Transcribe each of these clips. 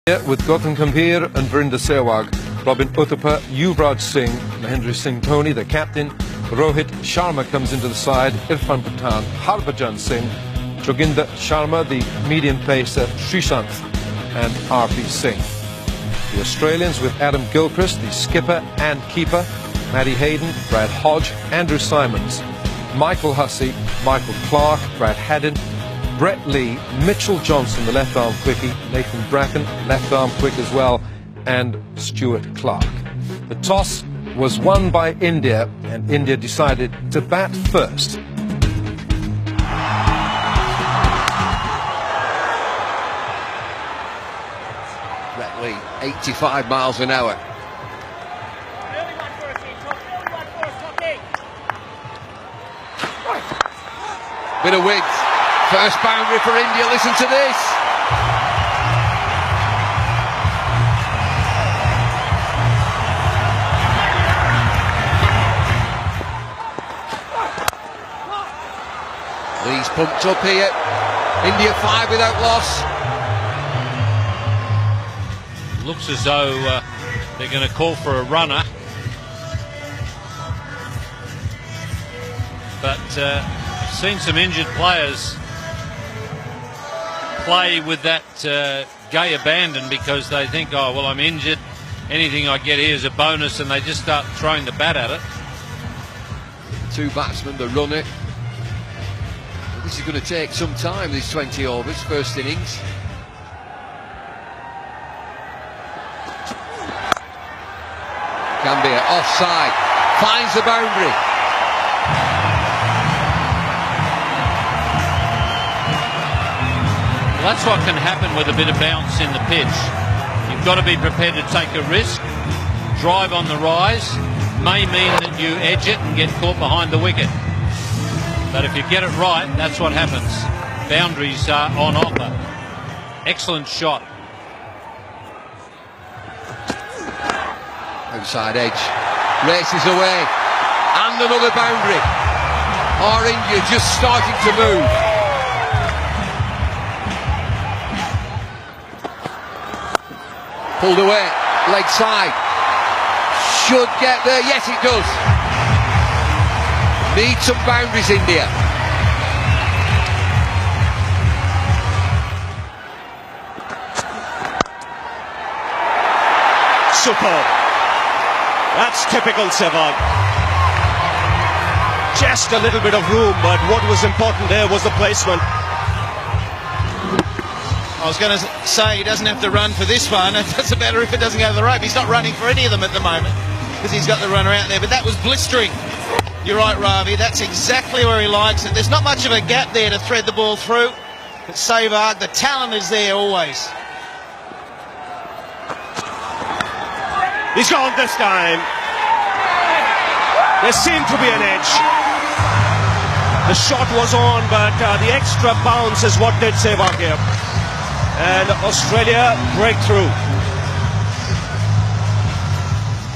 With Gautam Gambhir and Virinder Sehwag, Robin Uthappa, Yuvraj Singh, Mahendra Singh Dhoni, the captain, Rohit Sharma comes into the side, Irfan Pathan, Harbhajan Singh, Joginder Sharma, the medium pacer, Sreesanth and RP Singh. The Australians with Adam Gilchrist, the skipper and keeper, Matty Hayden, Brad Hodge, Andrew Simons, Michael Hussey, Michael Clark, Brad Haddin, Brett Lee, Mitchell Johnson, the left-arm quickie, Nathan Bracken, left-arm quick as well, and Stuart Clark. The toss was won by India, and India decided to bat first. Brett Lee, 85 miles an hour. Bit of width. First boundary for India, listen to this. Lee's pumped up here. India 5 without loss. Looks as though they're going to call for a runner. But I've seen some injured players play with that gay abandon because they think, oh, well, I'm injured. Anything I get here is a bonus, and they just start throwing the bat at it. Two batsmen to run it. This is going to take some time, these 20 overs, first innings. Gambhir offside, finds the boundary. Well, that's what can happen with a bit of bounce in the pitch. You've got to be prepared to take a risk. Drive on the rise may mean that you edge it and get caught behind the wicket. But if you get it right, that's what happens. Boundaries are on offer. Excellent shot. Outside edge, races away, and another boundary. Or India just starting to move. Pulled away, leg side. Should get there, yes it does. Need some boundaries, India. Superb. That's typical Sehwag. Just a little bit of room, but what was important there was the placement. I was going to say he doesn't have to run for this one. It doesn't matter if it doesn't go to the rope. He's not running for any of them at the moment because he's got the runner out there. But that was blistering. You're right, Ravi. That's exactly where he likes it. There's not much of a gap there to thread the ball through. But Sehwag, the talent is there always. He's gone this time. There seemed to be an edge. The shot was on, but the extra bounce is what did Sehwag here. And Australia breakthrough.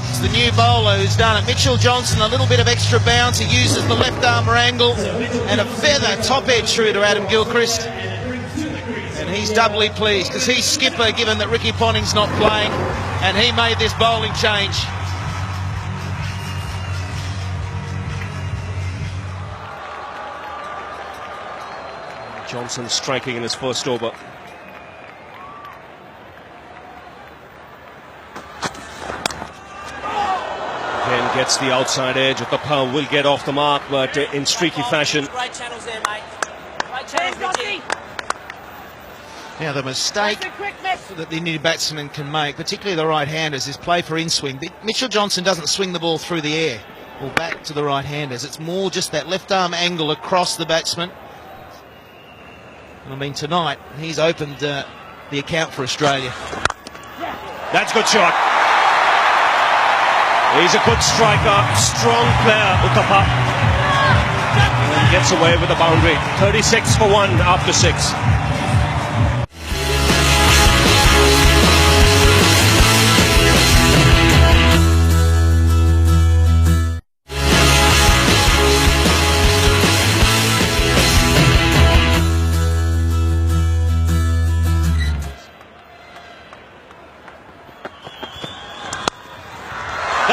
It's the new bowler who's done it. Mitchell Johnson, a little bit of extra bounce. He uses the left arm angle and a feather top edge through to Adam Gilchrist. And he's doubly pleased because he's skipper, given that Ricky Ponting's not playing, and he made this bowling change. Johnson striking in his first over. Again gets the outside edge. Of the power will get off the mark, but in streaky fashion. Right channels there, mate. Right channels, Richie. Now the mistake that the Indian batsman can make, particularly the right-handers, is play for in-swing. Mitchell Johnson doesn't swing the ball through the air or back to the right-handers. It's more just that left arm angle across the batsman. I mean, tonight he's opened the account for Australia. That's a good shot. He's a good striker, strong player, Uthappa. And gets away with the boundary. 36 for 1 after 6.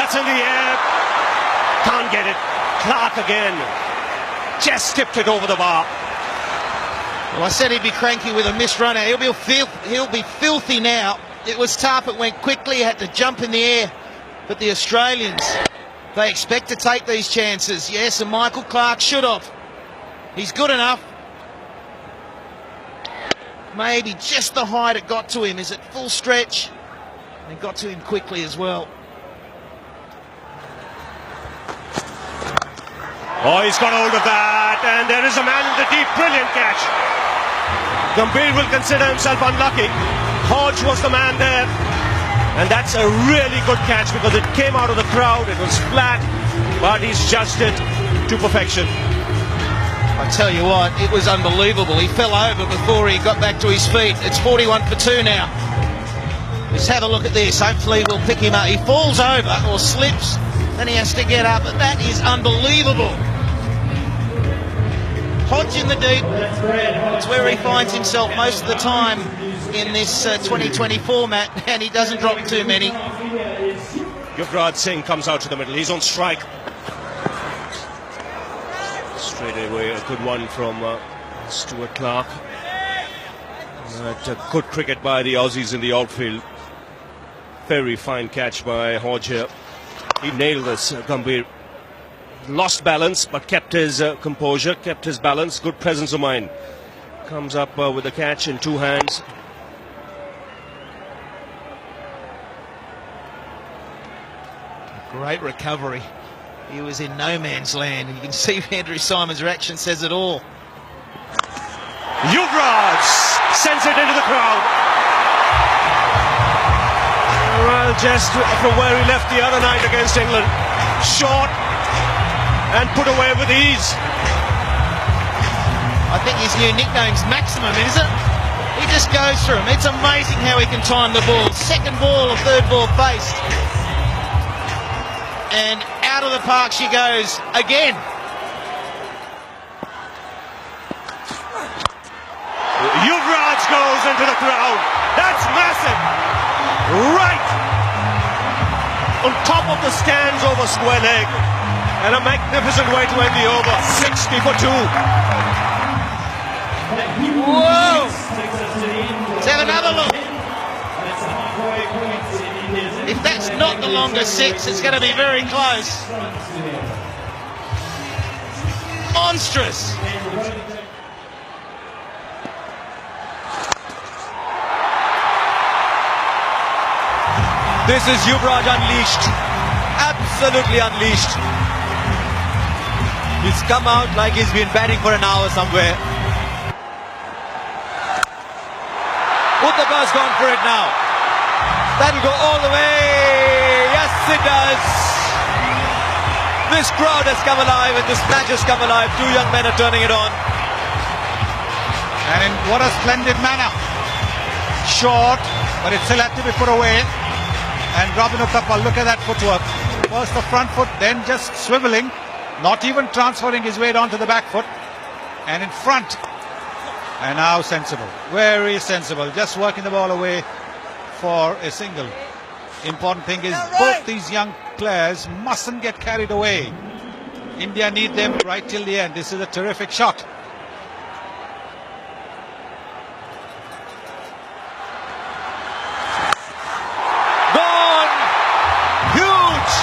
That's in the air. Can't get it. Clark again. Just tipped it over the bar. Well, I said he'd be cranky with a missed runner. He'll be filthy now. It was tough. It went quickly. He had to jump in the air. But the Australians, they expect to take these chances. Yes, and Michael Clark should have. He's good enough. Maybe just the height it got to him. Is it full stretch? And got to him quickly as well. Oh, he's got hold of that, and there is a man in the deep. Brilliant catch. Gambhir will consider himself unlucky. Hodge was the man there, and that's a really good catch because it came out of the crowd. It was flat, but he's judged it to perfection. I tell you what, it was unbelievable. He fell over before he got back to his feet. It's 41 for 2 now. Let's have a look at this. Hopefully we'll pick him up. He falls over or slips, then he has to get up. But that is unbelievable. Hodge in the deep. It's where he finds himself most of the time in this 2020 format, and he doesn't drop too many. Yuvraj Singh comes out to the middle. He's on strike. Straight away, a good one from Stuart Clark. Good cricket by the Aussies in the outfield. Very fine catch by Hodge here. He nailed this, Gambhir. Lost balance, but kept his composure, kept his balance. Good presence of mind. Comes up with the catch in 2 hands. Great recovery. He was in no man's land. And you can see Andrew Symonds' reaction says it all. Yuvraj sends it into the crowd. Well, just from where he left the other night against England. Short and put away with ease. I think his new nickname's Maximum, is it? He just goes through them. It's amazing how he can time the ball. Second ball or third ball faced. And out of the park she goes again. Yuvraj goes into the crowd. That's massive. Right on top of the stands over square leg. And a magnificent way to end the over. 60 for 2. Whoa! Let's have another look. If that's not the longest 6, it's going to be very close. Monstrous. This is Yuvraj unleashed. Absolutely unleashed. He's come out like he's been batting for an hour somewhere. Uthappa's gone for it now. That'll go all the way. Yes, it does. This crowd has come alive and this match has come alive. 2 young men are turning it on. And what a splendid manner. Short, but it still had to be put away. And Robin Uthappa, look at that footwork. First the front foot, then just swiveling. Not even transferring his weight onto the back foot. And in front. And now sensible. Very sensible. Just working the ball away for a single. Important thing is both these young players mustn't get carried away. India need them right till the end. This is a terrific shot. Gone! Huge!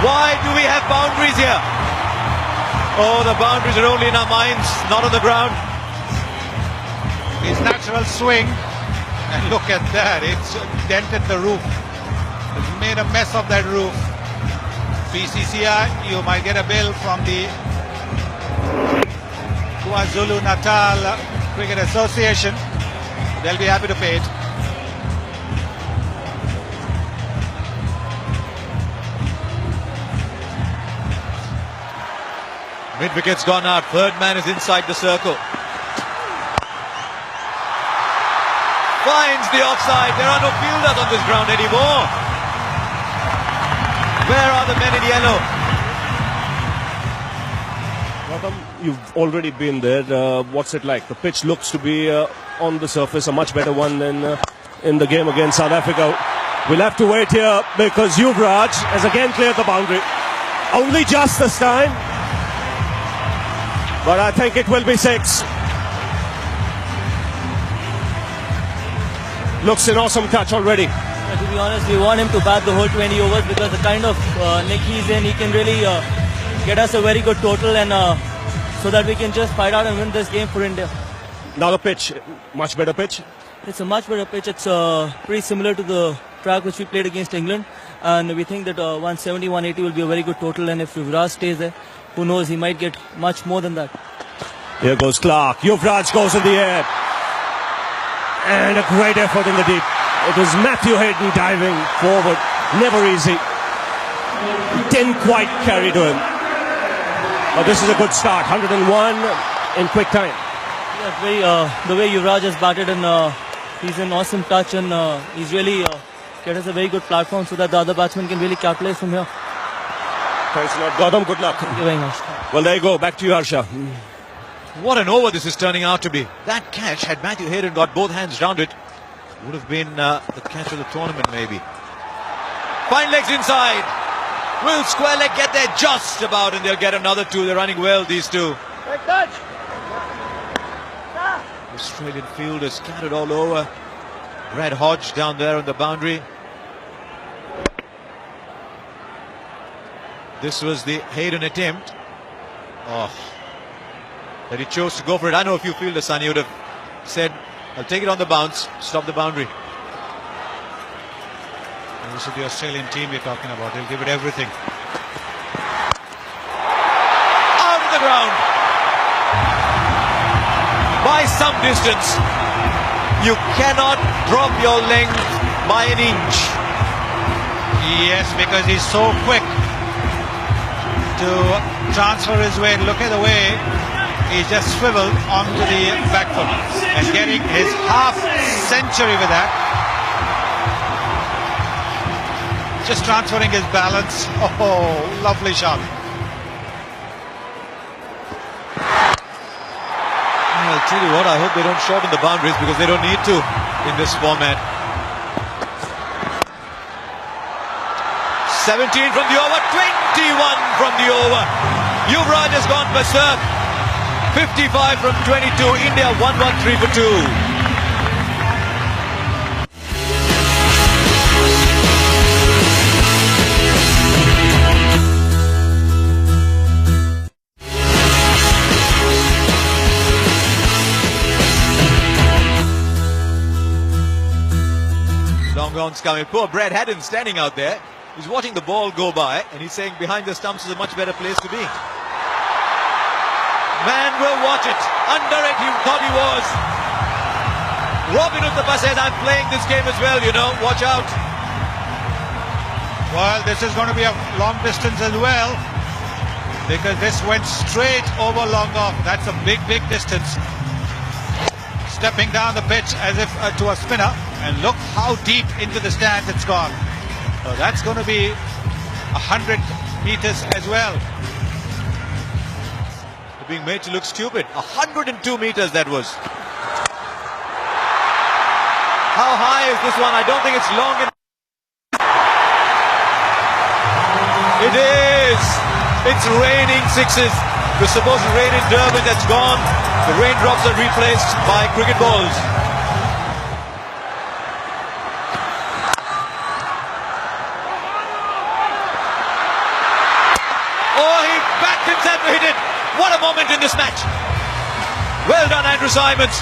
Why do we have boundaries here? Oh, the boundaries are only in our minds, not on the ground. His natural swing. And look at that. It's dented the roof. It's made a mess of that roof. BCCI, you might get a bill from the KwaZulu-Natal Cricket Association. They'll be happy to pay it. Mid-wicket's gone out. Third man is inside the circle. Finds the offside. There are no fielders on this ground anymore. Where are the men in yellow? Gautam, you've already been there. What's it like? The pitch looks to be on the surface a much better one than in the game against South Africa. We'll have to wait here because Yuvraj has again cleared the boundary. Only just this time. But I think it will be 6. Looks an awesome touch already. To be honest, we want him to bat the whole 20 overs because the kind of nick he's in, he can really get us a very good total and so that we can just fight out and win this game for India. Now the pitch, much better pitch. It's a much better pitch. It's pretty similar to the track which we played against England, and we think that 170, 180 will be a very good total, and if Yuvraj stays there, who knows, he might get much more than that. Here goes Clark. Yuvraj goes in the air. And a great effort in the deep. It was Matthew Hayden diving forward. Never easy. Didn't quite carry to him. But this is a good start. 101 in quick time. Yeah, the way Yuvraj has batted, and he's an awesome touch, and he's really get us a very good platform so that the other batsmen can really capitalize from here. Thanks a lot, Gautam. Good luck. Thank you very much. Well, there you go. Back to you, Harsha. What an over this is turning out to be. That catch, had Matthew Hayden got both hands round it, would have been the catch of the tournament maybe. Fine legs inside. Will square leg get there just about, and they'll get another 2. They're running well, these two. Australian fielders scattered all over. Brad Hodge down there on the boundary. This was the Hayden attempt. Oh, that he chose to go for it. I know if you fielders, son, he would have said, I'll take it on the bounce, stop the boundary. And this is the Australian team we're talking about. They'll give it everything. Out of the ground. By some distance. You cannot drop your length by an inch. Yes, because he's so quick to transfer his weight. Look at the way he just swiveled onto the back foot and getting his half century with that. Just transferring his balance. Oh, lovely shot. I'll tell you what, I hope they don't shorten the boundaries because they don't need to in this format. 17 from the over, 21 from the over. Yuvraj has gone berserk. 55 from 22. India 113 for 2. Long on's coming. Poor Brad Haddin standing out there. He's watching the ball go by and he's saying behind the stumps is a much better place to be. Man will watch it. Under it, he thought he was. Robin Uthappa says, I'm playing this game as well, you know. Watch out. Well, this is going to be a long distance as well because this went straight over long off. That's a big, big distance. Stepping down the pitch as if to a spinner. And look how deep into the stands it's gone. So that's going to be 100 meters as well. They're being made to look stupid. 102 meters that was. How high is this one? I don't think it's long enough. It is. It's raining sixes. It was supposed to rain in Durban. That's gone. The raindrops are replaced by cricket balls. Oh, he backed himself to hit it. What a moment in this match. Well done, Andrew Symonds.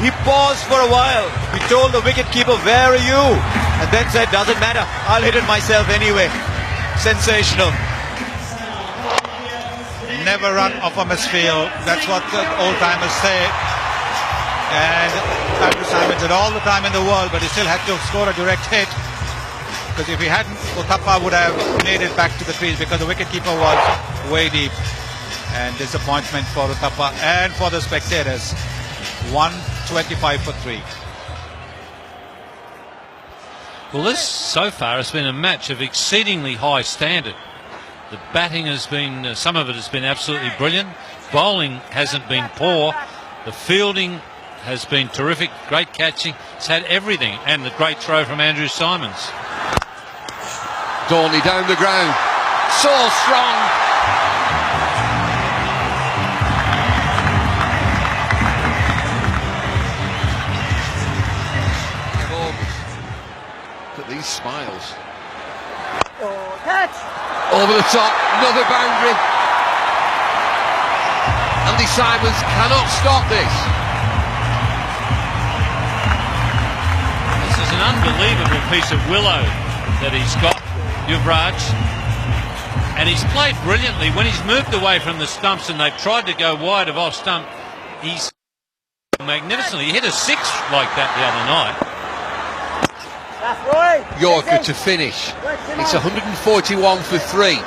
He paused for a while. He told the wicketkeeper, where are you? And then said, doesn't matter. I'll hit it myself anyway. Sensational. Never run off a misfield. That's what the old-timers say. And Andrew Symonds had all the time in the world, but he still had to score a direct hit. Because if he hadn't, Uthappa would have made it back to the crease because the wicketkeeper was way deep. And disappointment for Uthappa and for the spectators. 125 for 3. Well, this so far has been a match of exceedingly high standard. The batting has been, some of it has been absolutely brilliant. Bowling hasn't been poor. The fielding has been terrific. Great catching. He's had everything. And the great throw from Andrew Simons. Dorney down the ground. So strong. Look at these smiles. Over the top, another boundary. Andy Simons cannot stop this. This is an unbelievable piece of willow that he's got, Yuvraj. And he's played brilliantly. When he's moved away from the stumps and they've tried to go wide of off stump, he's magnificently. He hit a 6 like that the other night. Yorker to finish. It's 141 for 3.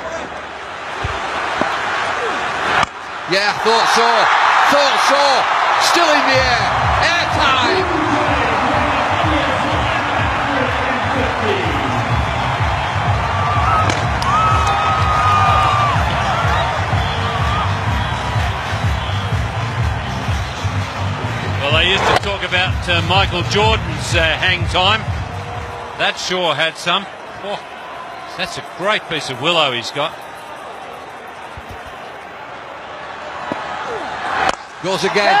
Yeah, thought so. Still in the air. Airtime. Well, they used to talk about Michael Jordan's hang time. That sure had some. Oh, that's a great piece of willow he's got. Goes again.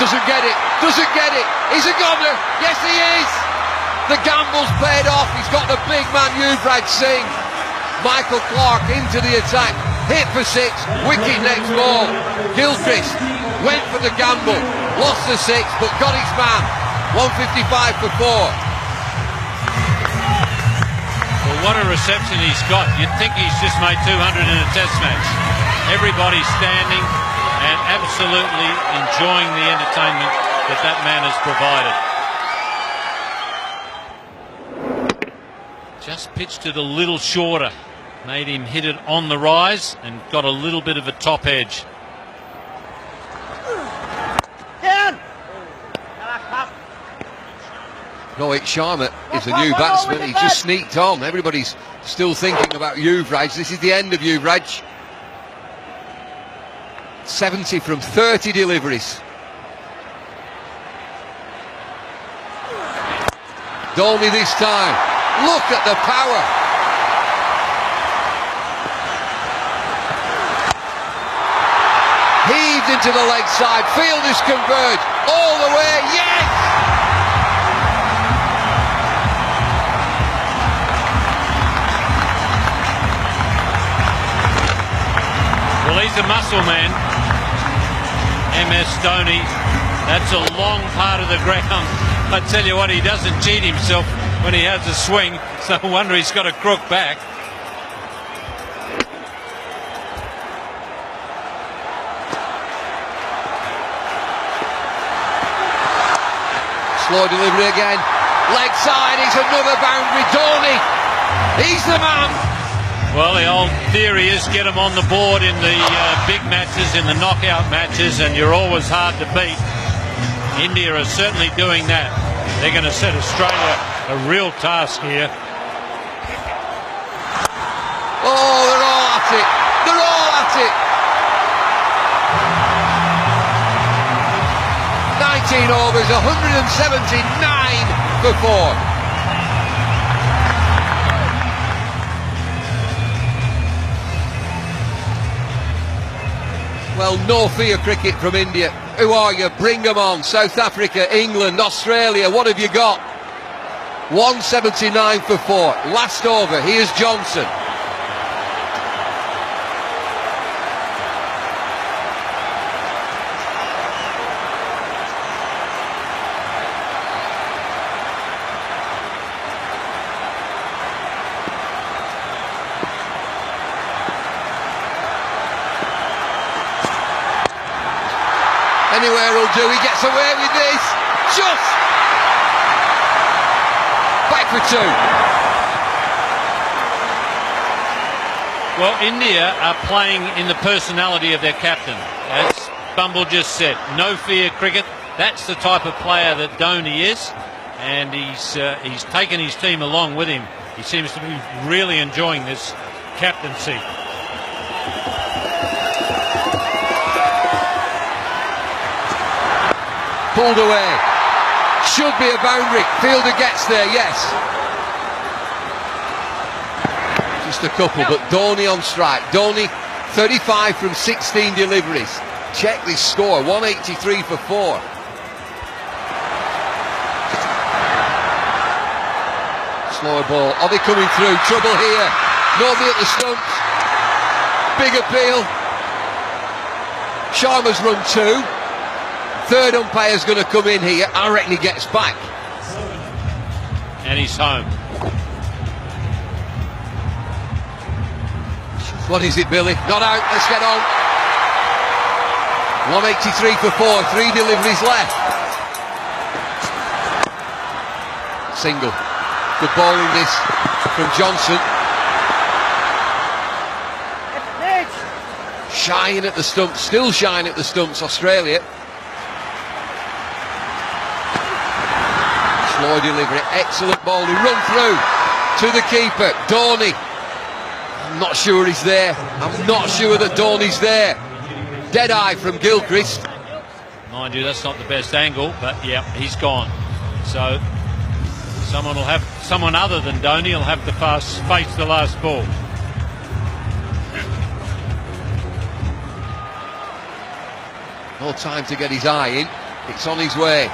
Doesn't get it. He's a gobbler. Yes, he is. The gamble's paid off. He's got the big man Yuvraj Singh. Michael Clark into the attack. Hit for 6. Wicket next ball. Gilchrist went for the gamble. Lost the 6, but got his man. 155 for 4. Well, what a reception he's got. You'd think he's just made 200 in a test match. Everybody's standing and absolutely enjoying the entertainment that that man has provided. Just pitched it a little shorter. Made him hit it on the rise and got a little bit of a top edge. Rohit Sharma is a new batsman. He just sneaked on. Everybody's still thinking about Yuvraj. This is the end of Yuvraj. 70 from 30 deliveries. Dolby this time. Look at the power. Heaved into the leg side. Fielders converge. All the way. Yes! Well, he's a muscle man, MS Dhoni. That's a long part of the ground. I tell you what, he doesn't cheat himself when he has a swing. It's no wonder he's got a crook back. Slow delivery again. Leg side, he's another boundary. Dhoni, he's the man. Well, the old theory is get them on the board in the big matches, in the knockout matches, and you're always hard to beat. India are certainly doing that. They're going to set Australia a real task here. Oh, they're all at it. They're all at it. 19 overs, 179 for 4. Well, no fear cricket from India. Who are you? Bring them on. South Africa, England, Australia, what have you got? 179 for 4. Last over, here's Johnson. Anywhere will do. He gets away with this. Just back for 2. Well, India are playing in the personality of their captain. As Bumble just said, no fear cricket. That's the type of player that Dhoni is, and he's taken his team along with him. He seems to be really enjoying this captaincy. pulled away. Should be a boundary. Fielder gets there, yes. Just a couple, but Dhoni on strike. Dhoni, 35 from 16 deliveries. Check this score, 183 for 4. Slower ball. Are they coming through? Trouble here. Nobody at the stumps. Big appeal. Sharma's run 2. Third umpire's going to come in here. I reckon he gets back. And he's home. What is it, Billy? Not out. Let's get on. 183 for 4. 3 deliveries left. Single. Good bowling this from Johnson. Shying at the stumps. Still shying at the stumps, Australia. Slow delivery. Excellent bowling. Run through to the keeper. Dhoni. I'm not sure he's there. I'm not sure that Dhoni's there. Dead eye from Gilchrist. Mind you, that's not the best angle, but yeah, he's gone. So someone other than Dhoni will have to face the last ball. No time to get his eye in. It's on his way.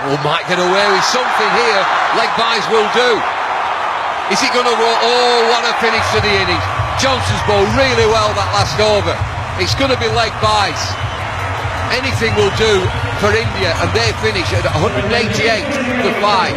Oh, might get away with something here. Leg byes will do. Is it going to roll? Oh, what a finish to the innings. Johnson's bowled really well that last over. It's going to be leg byes. Anything will do for India, and they finish at 188 for 5.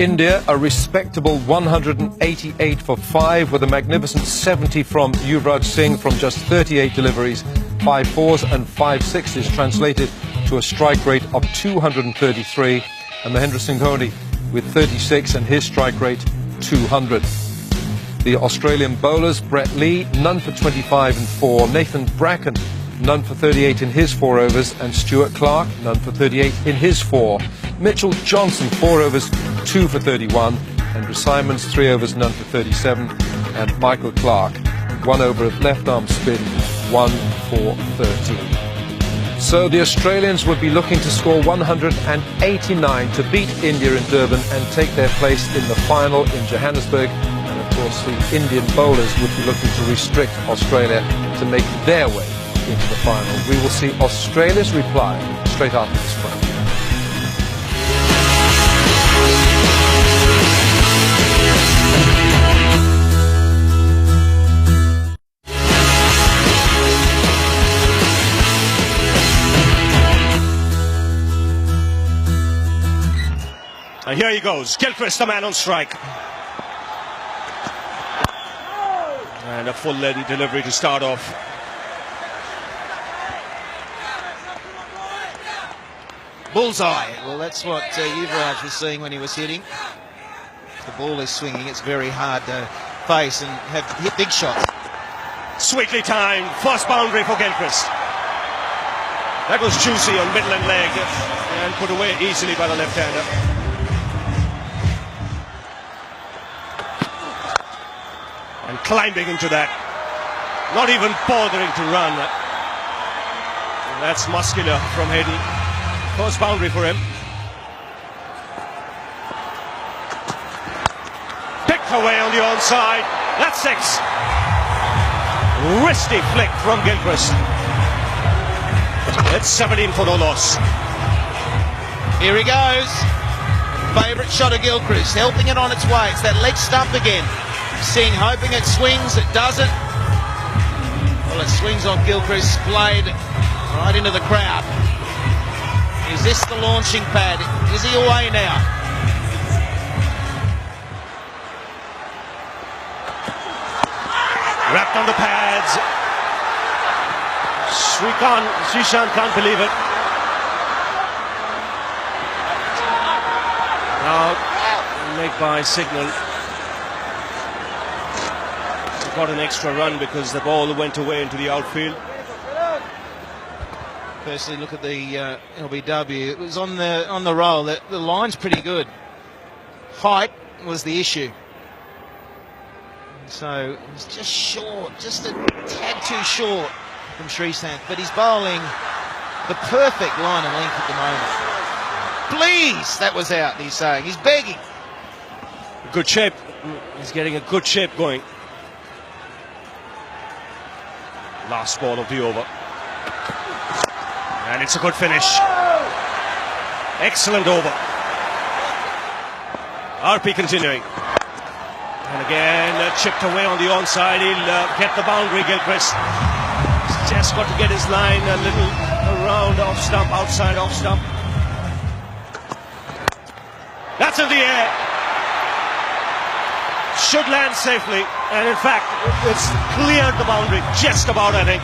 India, a respectable 188 for 5 with a magnificent 70 from Yuvraj Singh from just 38 deliveries, 5 fours and 5 sixes, translated to a strike rate of 233, and Mahendra Singh Dhoni with 36 and his strike rate 200. The Australian bowlers, Brett Lee, none for 25 and 4, Nathan Bracken, none for 38 in his 4 overs, and Stuart Clark, none for 38 in his 4. Mitchell Johnson, 4 overs, 2 for 31, Andrew Simons, 3 overs, none for 37, and Michael Clark, 1 over of left arm spin, 1 for 13. So the Australians would be looking to score 189 to beat India in Durban and take their place in the final in Johannesburg. And of course the Indian bowlers would be looking to restrict Australia to make their way into the final. We will see Australia's reply straight after this break. And here he goes, Gilchrist, the man on strike. And a full length delivery to start off. Bullseye. Well, that's what Yuvraj was seeing when he was hitting. If the ball is swinging, it's very hard to face and hit big shots. Sweetly timed, first boundary for Gilchrist. That was juicy on middle and leg and put away easily by the left-hander. And climbing into that, not even bothering to run. That's muscular from Hayden. First boundary for him. Picked away on the onside. That's 6. Wristy flick from Gilchrist. It's 17 for no loss. Here he goes. Favourite shot of Gilchrist, helping it on its way. It's that leg stump again. Singh hoping it swings, it doesn't. Well, it swings on Gilchrist's blade right into the crowd. Is this the launching pad? Is he away now? Wrapped on the pads. Srishant can't believe it. Now, leg by signal. Got an extra run because the ball went away into the outfield. Firstly, look at the LBW. It was on the roll. The line's pretty good. Height was the issue. So he's just short, just a tad too short from Sreesanth, but he's bowling the perfect line and length at the moment. Please, that was out, he's saying. He's begging. Good shape. He's getting a good shape going. Last ball of the over. And it's a good finish. Excellent over. RP continuing. And again, chipped away on the onside. He'll get the boundary, Gilchrist. He's just got to get his line a little around off stump, outside off stump. That's in the air. Should land safely. And in fact, it's cleared the boundary. Just about, I think.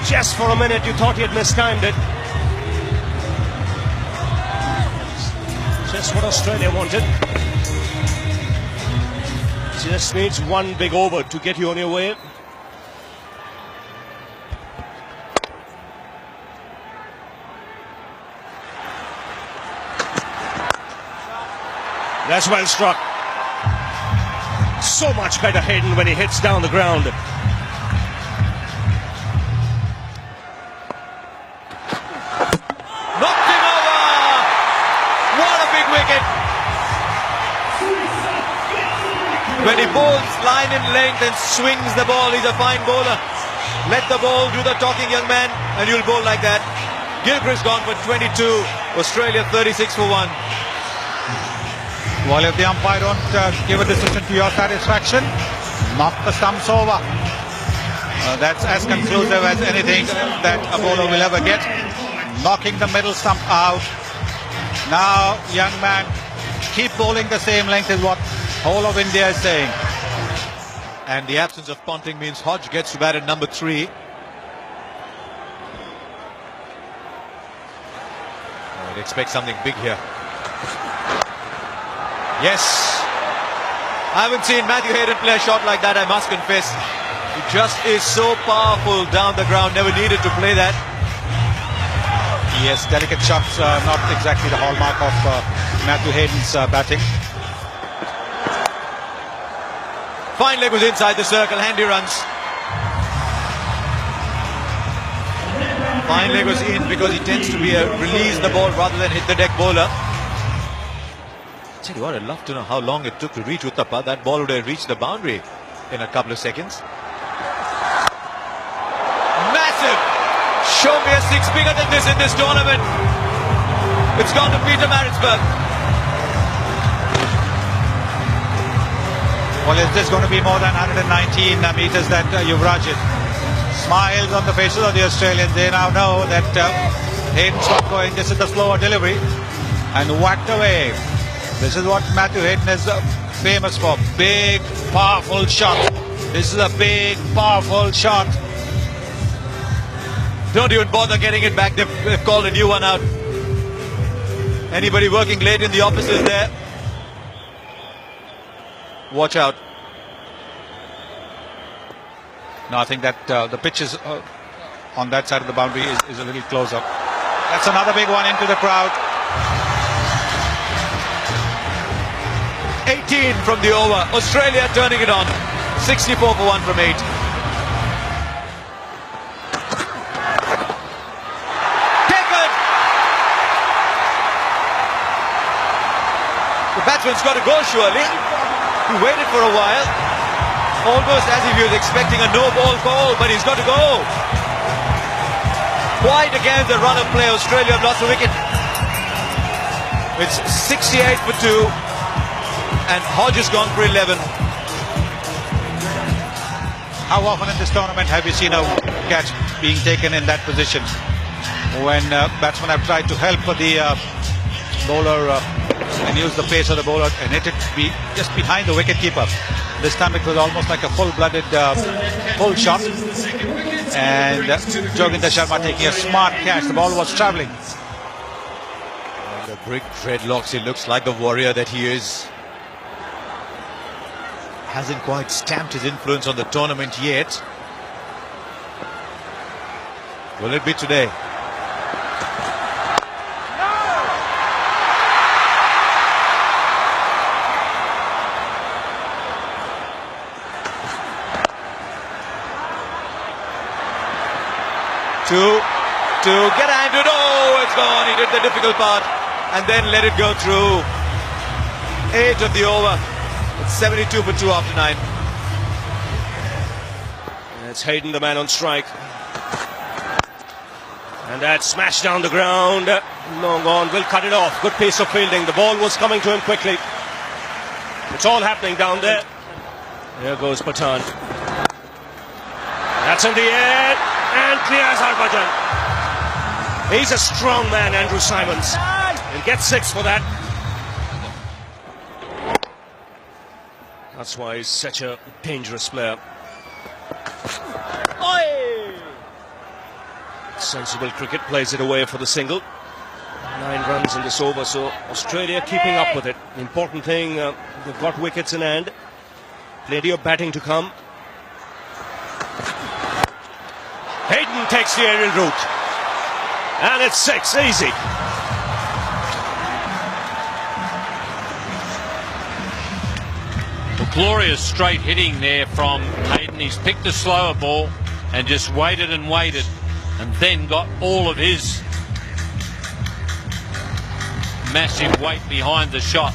Just for a minute, you thought he had mistimed it. Just what Australia wanted. Just needs one big over to get you on your way. That's well struck. So much better Hayden when he hits down the ground. Knocked him over! What a big wicket! When he bowls line and length and swings the ball, he's a fine bowler. Let the ball do the talking, young man, and you'll bowl like that. Gilchrist gone for 22, Australia 36 for 1. Well, if the umpire don't give a decision to your satisfaction, knock the stumps over. That's as conclusive as anything that a bowler will ever get. Knocking the middle stump out. Now, young man, keep bowling the same length is what whole of India is saying. And the absence of Ponting means Hodge gets to bat at number 3. I'd expect something big here. Yes. I haven't seen Matthew Hayden play a shot like that, I must confess. He just is so powerful down the ground. Never needed to play that. Yes, delicate shots, not exactly the hallmark of Matthew Hayden's batting. Fine leg was inside the circle, handy runs. Fine leg was in because he tends to be a release the ball rather than hit the deck bowler. Tell you what, I'd love to know how long it took to reach Uthappa. That ball would have reached the boundary in a couple of seconds. Massive! Show me a 6 bigger than this in this tournament. It's gone to Peter Maritzburg. Well, is this going to be more than 119 meters that Yuvraj hit? Smiles on the faces of the Australians. They now know that Hayden's not going. This is the slower delivery. And whacked away. This is what Matthew Hayden is famous for. Big, powerful shot. This is a big, powerful shot. Don't even bother getting it back. They've called a new one out. Anybody working late in the office is there. Watch out. No, I think that the pitch is on that side of the boundary is a little closer. That's another big one into the crowd. 18 from the over. Australia turning it on. 64 for 1 from 8. Taken! The batsman's got to go surely. He waited for a while. Almost as if he was expecting a no-ball call, but he's got to go. Wide again the run of play. Australia have lost a wicket. It's 68 for 2. And Hodge has gone for 11. How often in this tournament have you seen a catch being taken in that position? When batsmen have tried to help the bowler and use the pace of the bowler and hit it just behind the wicketkeeper. This time it was almost like a full-blooded full shot. And Joginder Sharma taking a smart catch. The ball was travelling. The big dreadlocks, he looks like the warrior that he is. Hasn't quite stamped his influence on the tournament yet. Will it be today? to get handed. Oh, it's gone. He did the difficult part and then let it go through. 8 of the over. It's 72 for 2 after 9. It's Hayden, the man on strike. And that smashed down the ground. Long on, will cut it off. Good piece of fielding. The ball was coming to him quickly. It's all happening down there. There goes Pathan. That's in the air and clears Harbhajan. He's a strong man, Andrew Symonds. He'll get 6 for that. That's why he's such a dangerous player. Sensible cricket, plays it away for the single. 9 runs in this over, so Australia keeping up with it. The important thing, they've got wickets in hand. Plenty of batting to come. Hayden takes the aerial route. And it's 6, easy. Well, glorious straight hitting there from Hayden. He's picked a slower ball and just waited and waited, and then got all of his massive weight behind the shot.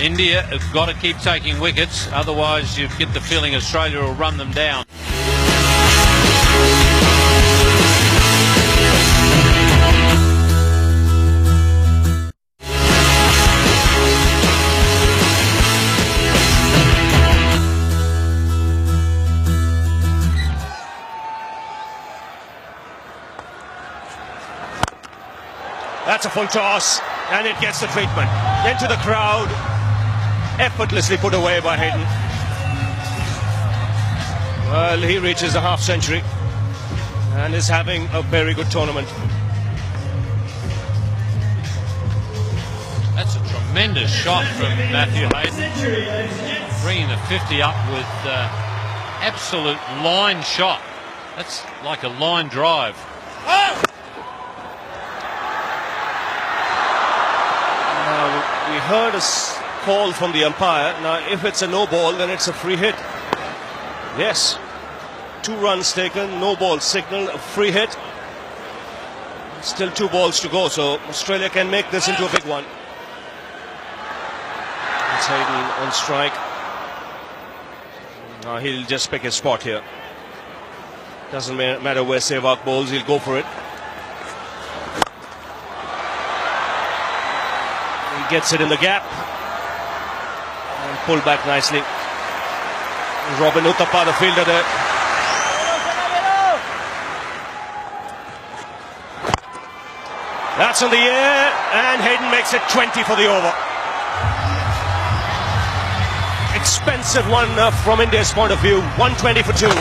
India have got to keep taking wickets, otherwise you get the feeling Australia will run them down. That's a full toss, and it gets the treatment. Into the crowd, effortlessly put away by Hayden. Well, he reaches the half century and is having a very good tournament. That's a tremendous shot from Matthew Hayden, bringing the 50 up with absolute line shot. That's like a line drive. We heard a call from the umpire. Now, if it's a no ball, then it's a free hit. Yes. 2 runs taken, no ball signal, a free hit. Still 2 balls to go, so Australia can make this into a big one. It's Hayden on strike. Now he'll just pick his spot here. Doesn't matter where Sehwag bowls, he'll go for it. Gets it in the gap and pulled back nicely. Robin Uthappa, the fielder there. That's in the air, and Hayden makes it 20 for the over. Expensive one from India's point of view. 120 for 2.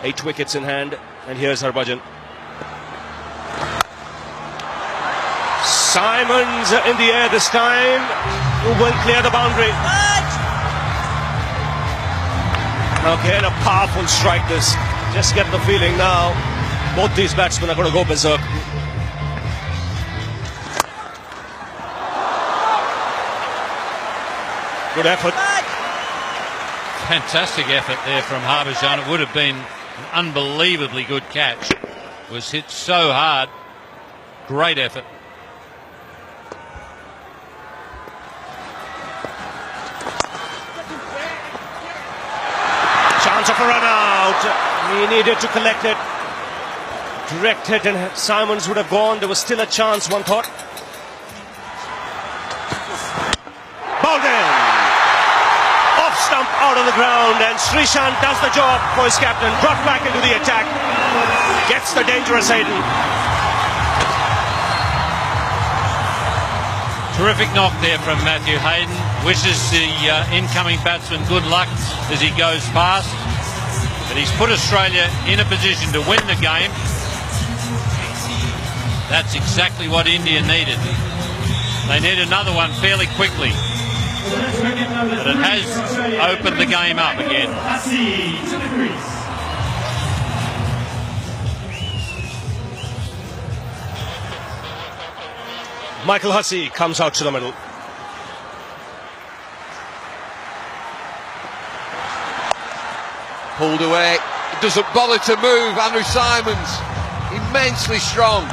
8 wickets in hand, and here's Harbhajan. Symonds in the air this time, who will clear the boundary. Again, a powerful strike this. Just get the feeling now, both these batsmen are going to go berserk. Good effort. Fantastic effort there from Harbhajan. It would have been an unbelievably good catch. It was hit so hard. Great effort. Chance of a run out. He needed to collect it. Direct hit, and Symonds would have gone. There was still a chance, one thought. Bowled in. Off stump, out on the ground, and Srishant does the job for his captain. Brought back into the attack. Gets the dangerous Hayden. Terrific knock there from Matthew Hayden. Wishes the incoming batsman good luck as he goes past. But he's put Australia in a position to win the game. That's exactly what India needed. They need another one fairly quickly. But it has opened the game up again. Michael Hussey comes out to the middle. Pulled away. It doesn't bother to move. Andrew Symonds, immensely strong.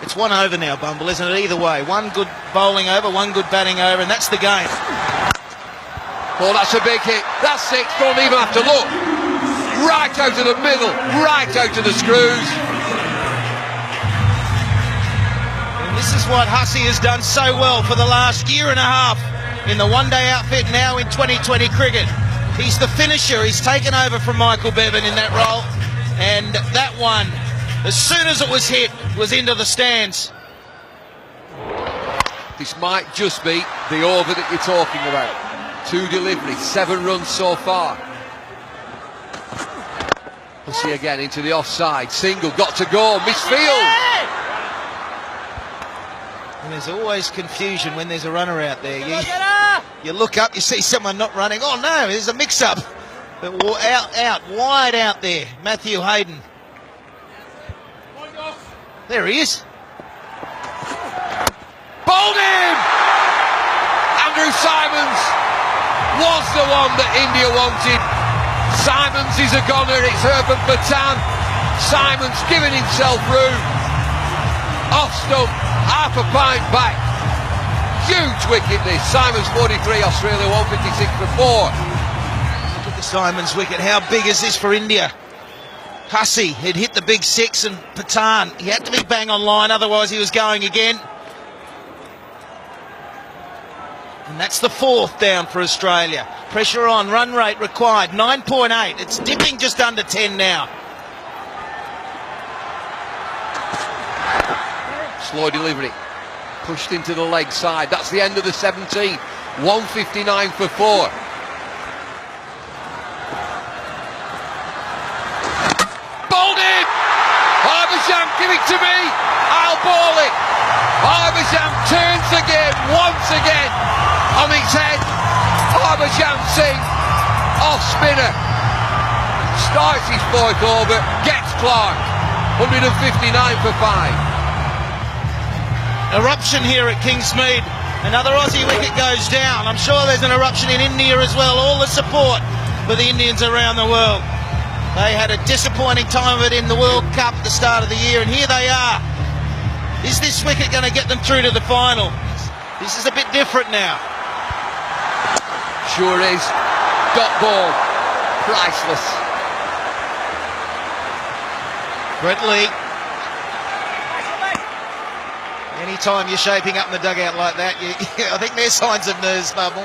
It's 1 over now, Bumble, isn't it? Either way. One good bowling over, one good batting over, and that's the game. Oh, that's a big hit. That's 6. Don't even have to look. Right out of the middle. Right out of the screws. And this is what Hussey has done so well for the last year and a half in the one-day outfit, now in 2020 cricket. He's the finisher. He's taken over from Michael Bevan in that role. And that one, as soon as it was hit, was into the stands. This might just be the over that you're talking about. 2 deliveries, 7 runs so far. We'll see again into the offside. Single, got to go, misfield. And there's always confusion when there's a runner out there. You look up, you see someone not running. Oh no, there's a mix-up. But wide out there. Matthew Hayden. There he is. Bowled him! Andrew Symonds was the one that India wanted. Symonds is a goner, it's Urban Pathan. Symonds giving himself room. Off stump, half a pint back. Huge wicket this. Symonds 43, Australia 156 for 4. Look at the Symonds wicket. How big is this for India? Hussey had hit the big 6 and Pathan, he had to be bang on line, otherwise he was going again. And that's the 4th down for Australia. Pressure on, run rate required, 9.8. It's dipping just under 10 now. Slow delivery. Pushed into the leg side. That's the end of the 17. 159 for 4. Bowled it! Harbhajan, give it to me! I'll bowl it! Harbhajan turns the game once again on its head. Harbhajan Singh, off spinner. Starts his 4th over, gets Clark. 159 for 5. Eruption here at Kingsmead. Another Aussie wicket goes down. I'm sure there's an eruption in India as well. All the support for the Indians around the world. They had a disappointing time of it in the World Cup at the start of the year, and here they are. Is this wicket going to get them through to the final? This is a bit different now. Sure is. Dot ball. Priceless. Brett Lee. Anytime you're shaping up in the dugout like that, I think they're signs of nerves, Bubble.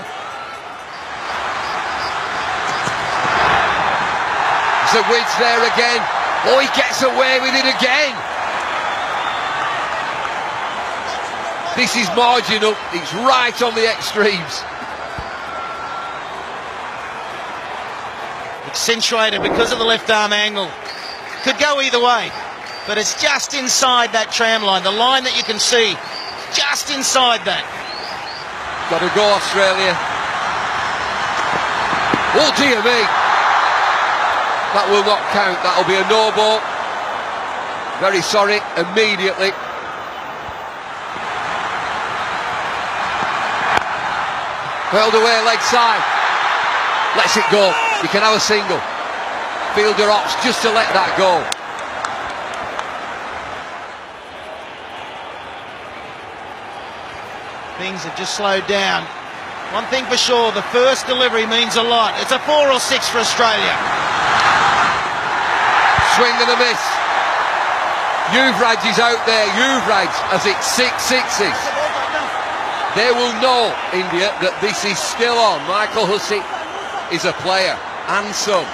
The width there again. Oh, he gets away with it again. This is marginal. It's right on the extremes. Accentuated because of the left arm angle. Could go either way, but it's just inside that tram line, the line that you can see, just inside that. Got to go, Australia. Oh dear me. That will not count. That'll be a no ball. Very sorry. Immediately. Hurled away leg side. Lets it go. You can have a single. Fielder opts just to let that go. Things have just slowed down. One thing for sure, the first delivery means a lot. It's a 4 or 6 for Australia. Swing and a miss. Yuvraj is out there. Yuvraj has it 6 sixes. They will know, India, that this is still on. Michael Hussey is a player and some.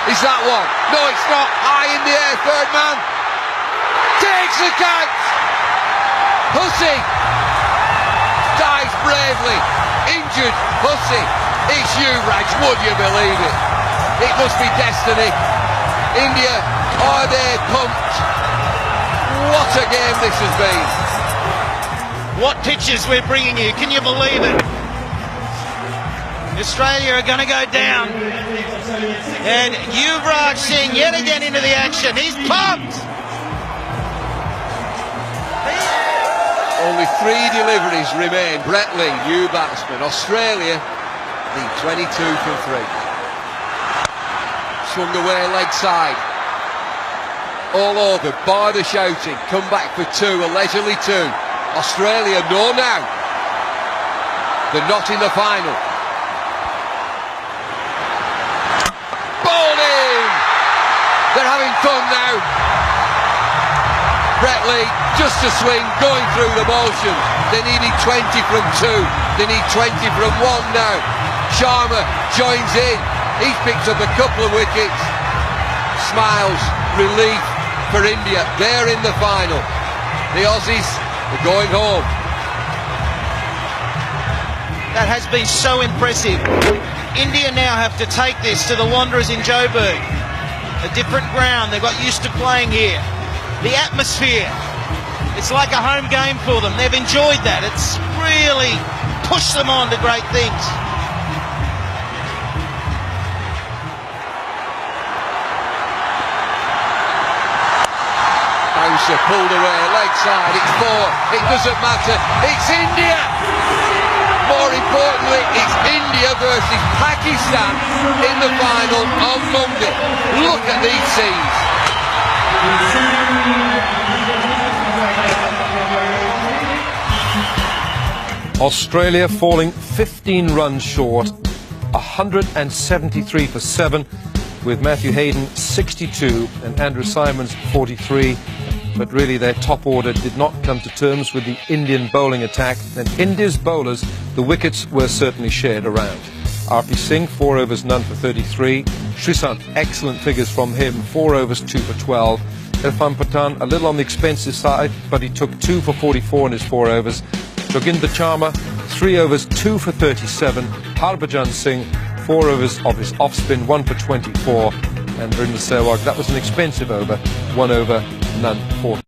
Is that one? No, it's not. High in the air, third man. Takes the catch. Hussey dies bravely. Injured Hussey. It's Yuvraj, would you believe it? It must be destiny. India, are they pumped? What a game this has been. What pitches we're bringing you, can you believe it? Australia are going to go down. And Yuvraj Singh yet again into the action. He's pumped. Only 3 deliveries remain. Brett Lee, new batsman. Australia need 22 from 3. Swung away leg side. All over, by the shouting. Come back for 2, a leisurely 2. Australia know now. They're not in the final. Bowled in! They're having fun now. Brett Lee, just a swing, going through the motions. They needed 20 from 2. They need 20 from 1 now. Sharma joins in. He's picked up a couple of wickets. Smiles, relief for India. They're in the final. The Aussies are going home. That has been so impressive. India now have to take this to the Wanderers in Joburg. A different ground. They got used to playing here. The atmosphere. It's like a home game for them. They've enjoyed that. It's really pushed them on to great things. Bouncer pulled away, leg side, it's 4, it doesn't matter, it's India! More importantly, it's India versus Pakistan in the final on Monday. Look at these scenes. Australia falling 15 runs short, 173 for 7, with Matthew Hayden 62 and Andrew Symonds 43. But really their top order did not come to terms with the Indian bowling attack, and India's bowlers, the wickets were certainly shared around. R.P. Singh, 4 overs, none for 33. Srisant, excellent figures from him, 4 overs, 2 for 12. Irfan Pathan, a little on the expensive side, but he took 2 for 44 in his 4 overs. Joginder Sharma, 3 overs, 2 for 37. Harbhajan Singh, 4 overs of his off-spin, 1 for 24. And Virender Sehwag, that was an expensive over, 1 over, none for